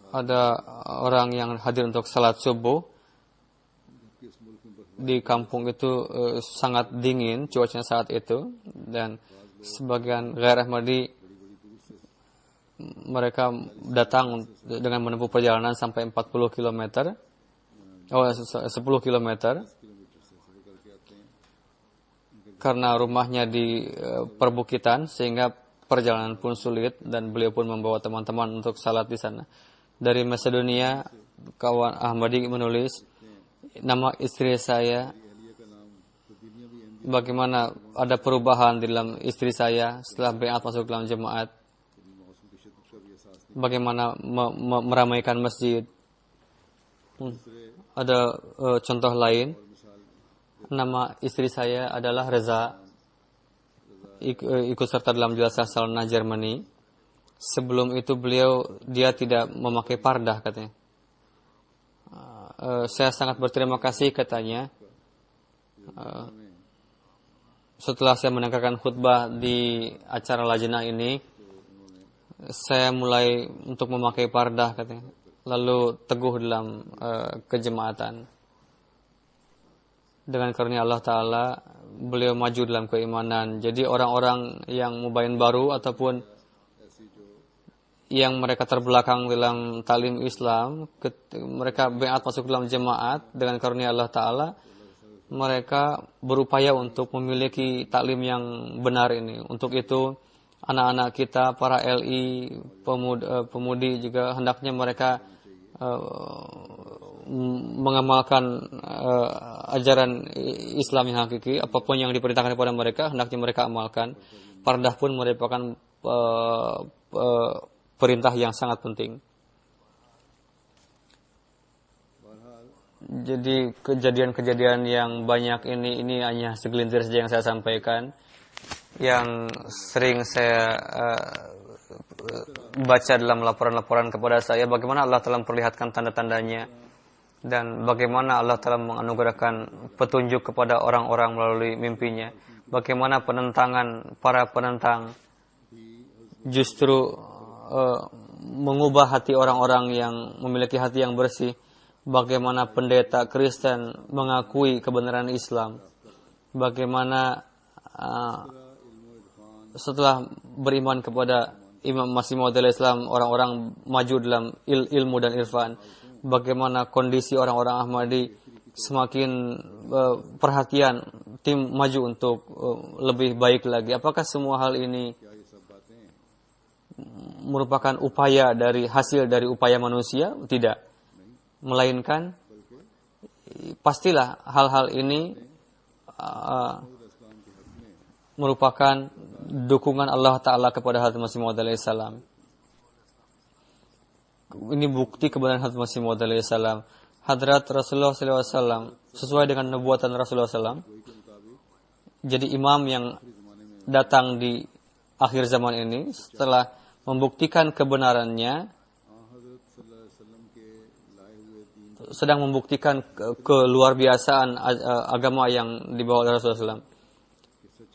Ada orang yang hadir untuk salat subuh. Di kampung itu sangat dingin cuacanya saat itu, dan sebagian Ghair Ahmadi mereka datang dengan menempuh perjalanan sampai 40 km. 10 km. Karena rumahnya di perbukitan sehingga perjalanan pun sulit, dan beliau pun membawa teman-teman untuk salat di sana. Dari Macedonia, kawan Ahmadi menulis, nama istri saya, bagaimana ada perubahan di dalam istri saya setelah baiat masuk dalam jemaat, bagaimana meramaikan masjid. Ada contoh lain, nama istri saya adalah Reza, ikut serta dalam Jalsah Salna Germany. Sebelum itu dia tidak memakai pardah katanya. Saya sangat berterima kasih katanya. Setelah saya mendengarkan khutbah di acara lajnah ini, saya mulai untuk memakai pardah katanya. Lalu teguh dalam kejemaatan. Dengan karunia Allah Ta'ala, beliau maju dalam keimanan. Jadi orang-orang yang mubayin baru ataupun yang mereka terbelakang dalam talim Islam, mereka baiat masuk dalam jemaat dengan karunia Allah Ta'ala, mereka berupaya untuk memiliki taklim yang benar ini. Untuk itu, anak-anak kita, para LI, pemudi juga hendaknya mereka mengamalkan ajaran Islam yang hakiki. Apapun yang diperintahkan kepada mereka, hendaknya mereka amalkan. Pardah pun merupakan perintah yang sangat penting. Jadi kejadian-kejadian yang banyak ini hanya segelintir saja yang saya sampaikan. Yang sering saya baca dalam laporan-laporan kepada saya, bagaimana Allah telah memperlihatkan tanda-tandanya, dan bagaimana Allah telah menganugerahkan petunjuk kepada orang-orang melalui mimpinya. Bagaimana para penentang justru mengubah hati orang-orang yang memiliki hati yang bersih. Bagaimana pendeta Kristen mengakui kebenaran Islam. Bagaimana setelah beriman kepada Imam Masih Maud Islam, orang-orang maju dalam ilmu dan irfan. Bagaimana kondisi orang-orang Ahmadi semakin perhatian, tim maju untuk lebih baik lagi. Apakah semua hal ini merupakan hasil dari upaya manusia? Tidak. Melainkan pastilah hal-hal ini merupakan dukungan Allah Ta'ala kepada Hadrat Masih Maud salam. Ini bukti kebenaran Hadrat Masih Maud salam. Hadrat Rasulullah SAW sesuai dengan nubuatan Rasulullah SAW, jadi imam yang datang di akhir zaman ini setelah membuktikan kebenarannya, sedang membuktikan keluar biasaan agama yang dibawa oleh Rasulullah SAW.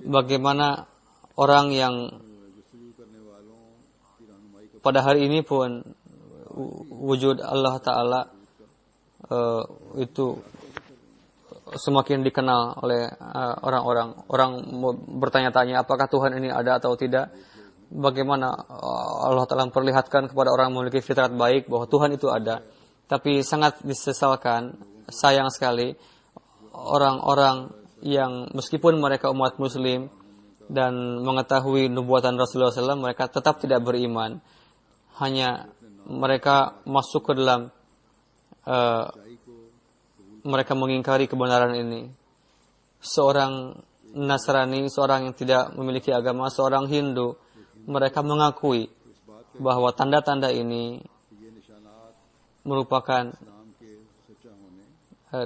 Bagaimana orang yang pada hari ini pun wujud Allah Ta'ala itu semakin dikenal oleh orang-orang. Orang bertanya-tanya apakah Tuhan ini ada atau tidak. Bagaimana Allah Ta'ala memperlihatkan kepada orang yang memiliki fitrat baik bahwa Tuhan itu ada. Tapi sangat disesalkan, sayang sekali, orang-orang yang meskipun mereka umat muslim dan mengetahui nubuatan Rasulullah SAW, mereka tetap tidak beriman. Hanya mereka masuk ke dalam, mereka mengingkari kebenaran ini. Seorang Nasrani, seorang yang tidak memiliki agama, seorang Hindu, mereka mengakui bahwa tanda-tanda ini merupakan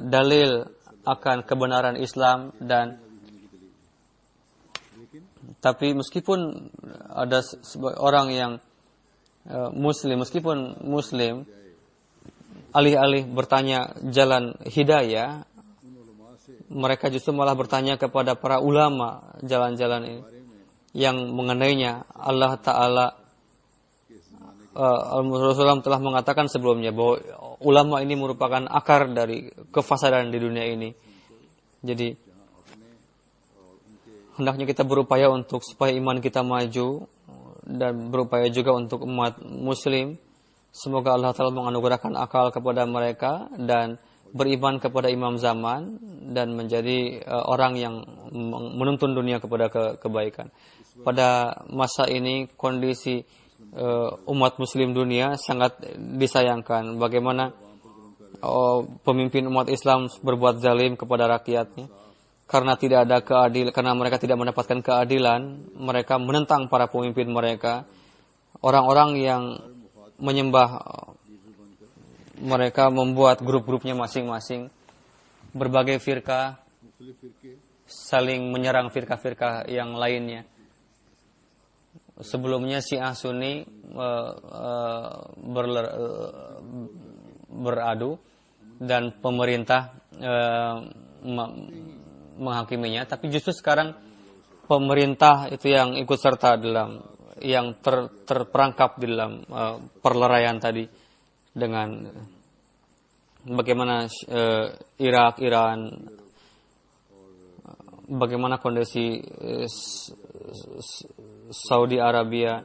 dalil akan kebenaran Islam, dan Tapi meskipun ada orang yang muslim, meskipun muslim, alih-alih bertanya jalan hidayah, mereka justru malah bertanya kepada para ulama jalan-jalan ini yang mengenainya. Allah Ta'ala, Rasulullah telah mengatakan sebelumnya bahwa ulama ini merupakan akar dari kefasadan di dunia ini. Jadi hendaknya kita berupaya untuk supaya iman kita maju dan berupaya juga untuk umat muslim. Semoga Allah Ta'ala menganugerahkan akal kepada mereka dan beriman kepada imam zaman dan menjadi orang yang menuntun dunia kepada kebaikan. Pada masa ini kondisi umat muslim dunia sangat disayangkan. Bagaimana pemimpin umat Islam berbuat zalim kepada rakyatnya karena tidak ada keadilan, karena mereka tidak mendapatkan keadilan, mereka menentang para pemimpin mereka. Orang-orang yang menyembah mereka membuat grup-grupnya masing-masing, berbagai firqah saling menyerang firqah-firqah yang lainnya. Sebelumnya Syiah Sunni beradu dan pemerintah menghakiminya, tapi justru sekarang pemerintah itu yang ikut serta dalam, yang terperangkap di dalam perleraian tadi dengan bagaimana Irak, Iran, bagaimana kondisi Saudi Arabia,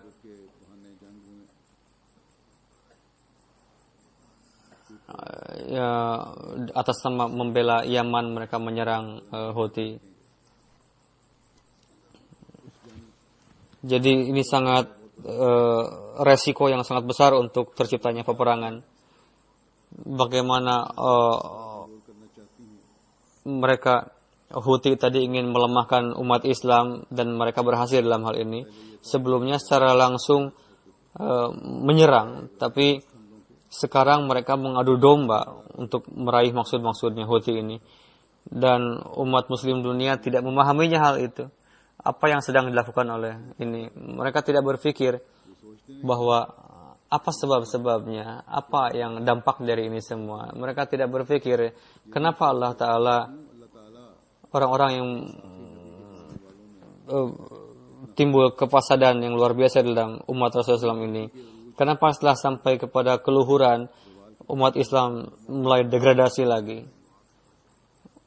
ya, atas nama membela Yaman mereka menyerang Houthi. Jadi ini sangat resiko yang sangat besar untuk terciptanya peperangan. Bagaimana mereka Houthi tadi ingin melemahkan umat Islam dan mereka berhasil dalam hal ini. Sebelumnya secara langsung menyerang, tapi sekarang mereka mengadu domba untuk meraih maksud-maksudnya Houthi ini. Dan umat muslim dunia tidak memahaminya hal itu. Apa yang sedang dilakukan oleh ini. Mereka tidak berpikir bahwa apa sebab-sebabnya, apa yang dampak dari ini semua. Mereka tidak berpikir kenapa Allah Ta'ala orang-orang yang timbul kefasadan yang luar biasa dalam umat Rasulullah SAW ini. Kenapa setelah sampai kepada keluhuran umat Islam mulai degradasi lagi?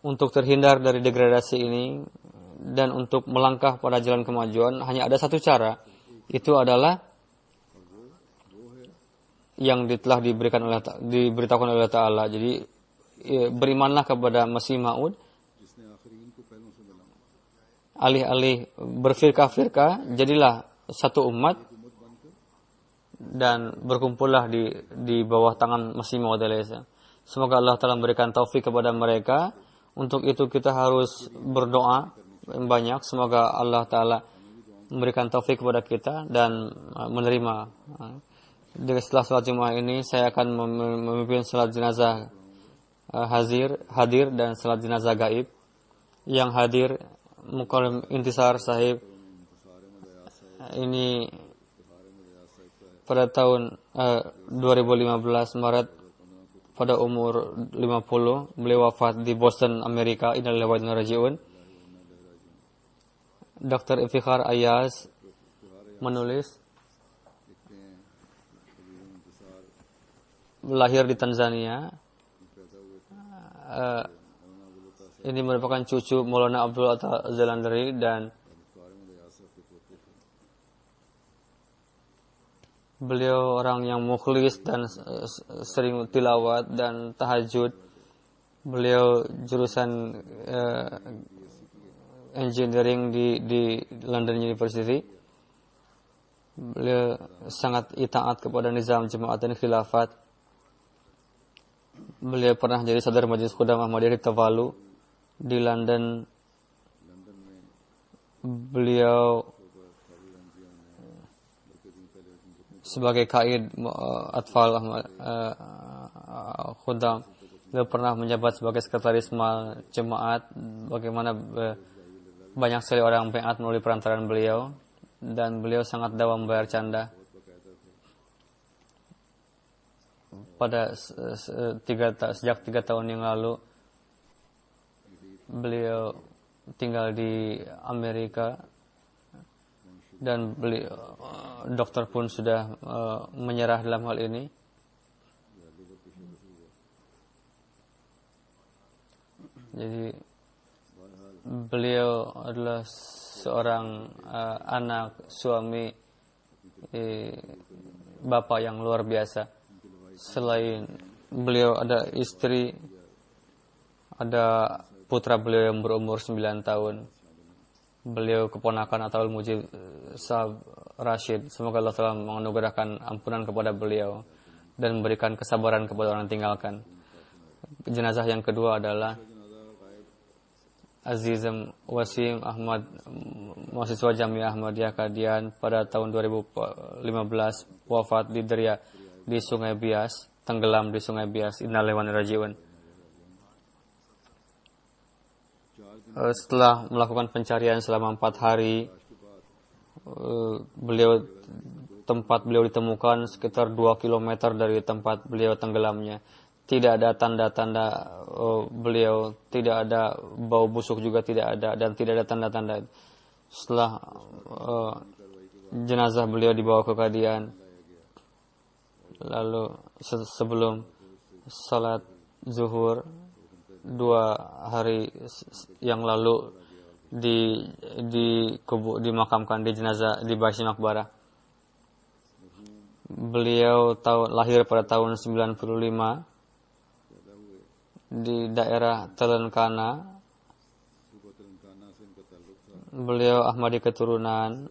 Untuk terhindar dari degradasi ini dan untuk melangkah pada jalan kemajuan hanya ada satu cara, itu adalah yang telah diberitakan oleh Ta'ala. Jadi berimanlah kepada Masih Maud, alih-alih berfirqah-firqah, jadilah satu umat dan berkumpullah di bawah tangan Masih Maud alaihissalam. Semoga Allah Ta'ala memberikan taufik kepada mereka. Untuk itu kita harus berdoa banyak. Semoga Allah Ta'ala memberikan taufik kepada kita dan menerima. Setelah salat Jumat ini saya akan memimpin salat jenazah hadir dan salat jenazah gaib. Yang hadir Mukarram Intisar Sahib ini pada tahun 2015 Maret pada umur 50, beliau wafat di Boston, Amerika. Inna lillahi wa inna ilaihi raji'un. Dr. Iftikhar Ayaz menulis, lahir di Tanzania. Ini merupakan cucu Maulana Abdul Atta Zalandari dan beliau orang yang mukhlis dan sering tilawat dan tahajud. Beliau jurusan engineering di London University. Beliau sangat itaat kepada nizam jemaat dan khilafat. Beliau pernah jadi sadar Majelis Khudam Ahmadiyah di Tuvalu di London. Beliau sebagai kaid Atfal Khudam, beliau pernah menjabat sebagai sekretaris mal jemaat. Bagaimana Banyak sekali orang baiat melalui perantaraan beliau, dan beliau sangat dawa membayar canda. Sejak 3 tahun yang lalu, beliau tinggal di Amerika, dan dokter pun sudah menyerah dalam hal ini. Jadi beliau adalah seorang anak, suami, bapak yang luar biasa. Selain beliau ada istri, ada putra beliau yang berumur 9 tahun. Beliau keponakan Ataul Mujib Sahab Rashid. Semoga Allah Ta'ala menganugerahkan ampunan kepada beliau dan memberikan kesabaran kepada orang tinggalkan. Jenazah yang kedua adalah Azizam Wasim Ahmad, mahasiswa Jamiah Ahmadiyah Kadian, pada tahun 2015 wafat di Derya di Sungai Bias, tenggelam di Sungai Bias. Innalillahi wa inna ilaihi raji'un. Setelah melakukan pencarian selama 4 hari, tempat beliau ditemukan sekitar 2 km dari tempat beliau tenggelamnya. Tidak ada tanda-tanda beliau, tidak ada bau busuk juga tidak ada, dan tidak ada tanda-tanda. Setelah jenazah beliau dibawa ke Kadian, lalu sebelum salat zuhur 2 hari yang lalu dimakamkan di jenazah di Baitul Maqbarah. Beliau lahir pada tahun 95 di daerah Telangana. Beliau Ahmadi keturunan.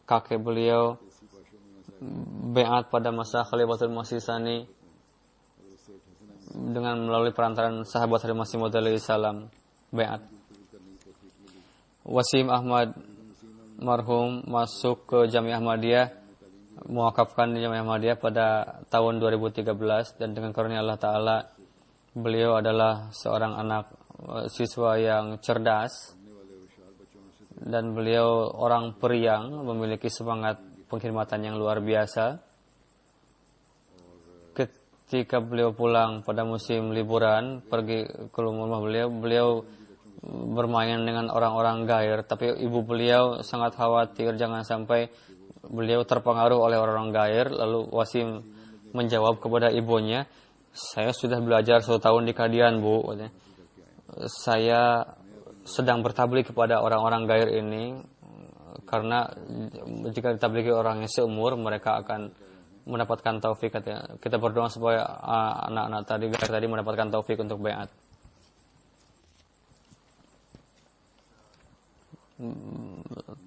Kakek beliau baiat pada masa Khalifatul Masih Tsani dengan melalui perantaran sahabat Hadrat Masih Maud alaihi salam baiat. Wasim Ahmad marhum masuk ke Jamiah Ahmadiyah, muwakafkan di Jamiah Ahmadiyah pada tahun 2013, dan dengan karunia Allah Ta'ala beliau adalah seorang anak siswa yang cerdas, dan beliau orang periang, memiliki semangat pengkhidmatan yang luar biasa. Ketika beliau pulang pada musim liburan, pergi ke rumah beliau bermain dengan orang-orang gair, tapi ibu beliau sangat khawatir jangan sampai beliau terpengaruh oleh orang-orang gair. Lalu Wasim menjawab kepada ibunya, "Saya sudah belajar 1 tahun di Kadian, Bu. Saya sedang bertabligh kepada orang-orang gair ini, karena jika ditabligi orang yang seumur, mereka akan mendapatkan taufik." Kita berdoa supaya anak-anak gair tadi mendapatkan taufik untuk baiat.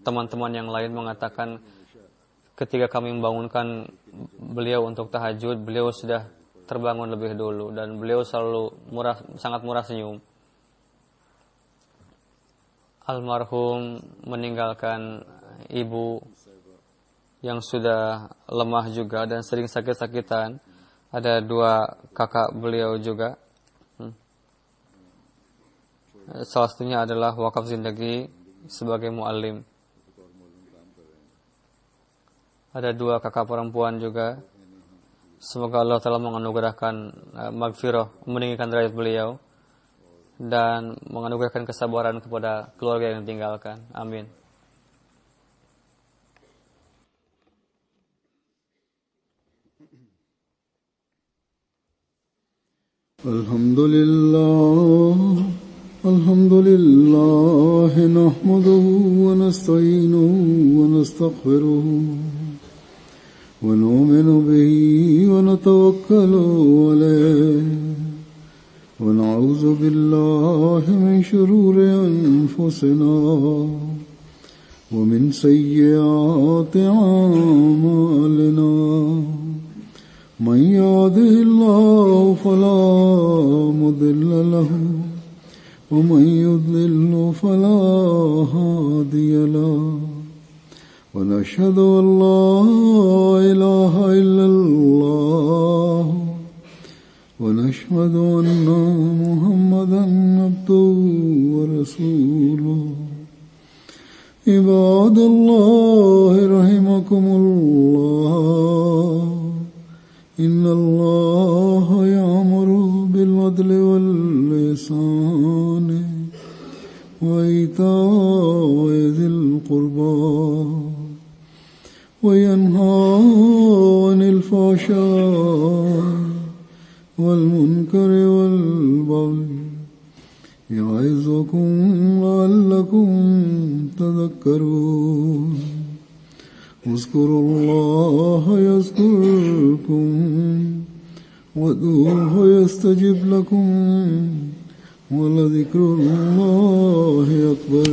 Teman-teman yang lain mengatakan ketika kami membangunkan beliau untuk tahajud, beliau sudah terbangun lebih dulu, dan beliau selalu sangat murah senyum. Almarhum meninggalkan ibu yang sudah lemah juga dan sering sakit-sakitan. Ada 2 kakak beliau juga. Salah satunya adalah wakaf zindagi sebagai muallim. Ada 2 kakak perempuan juga. Semoga Allah Ta'ala menganugerahkan maghfirah, meninggikan derajat beliau, dan menganugerahkan kesabaran kepada keluarga yang ditinggalkan. Amin. Alhamdulillah nahmaduhu wa nasta'inuhu wa nastaghfiruh ونؤمن به ونتوكل عليه ونعوذ بالله من شرور أنفسنا ومن سيئات أعمالنا من يهده الله فلا مضل له ومن يضلل فلا هادي له ونشهد أن لا إله إلا الله ونشهد أن محمدا عبده ورسوله عباد الله رحمكم الله إن الله يأمر بالعدل والإحسان وإيتاء ذي القربى وينهى عن الفحشاء والمنكر والبغي يعظكم لعلكم تذكرون اذكروا الله يذكركم وادعوه يستجب لكم ولذكر الله أكبر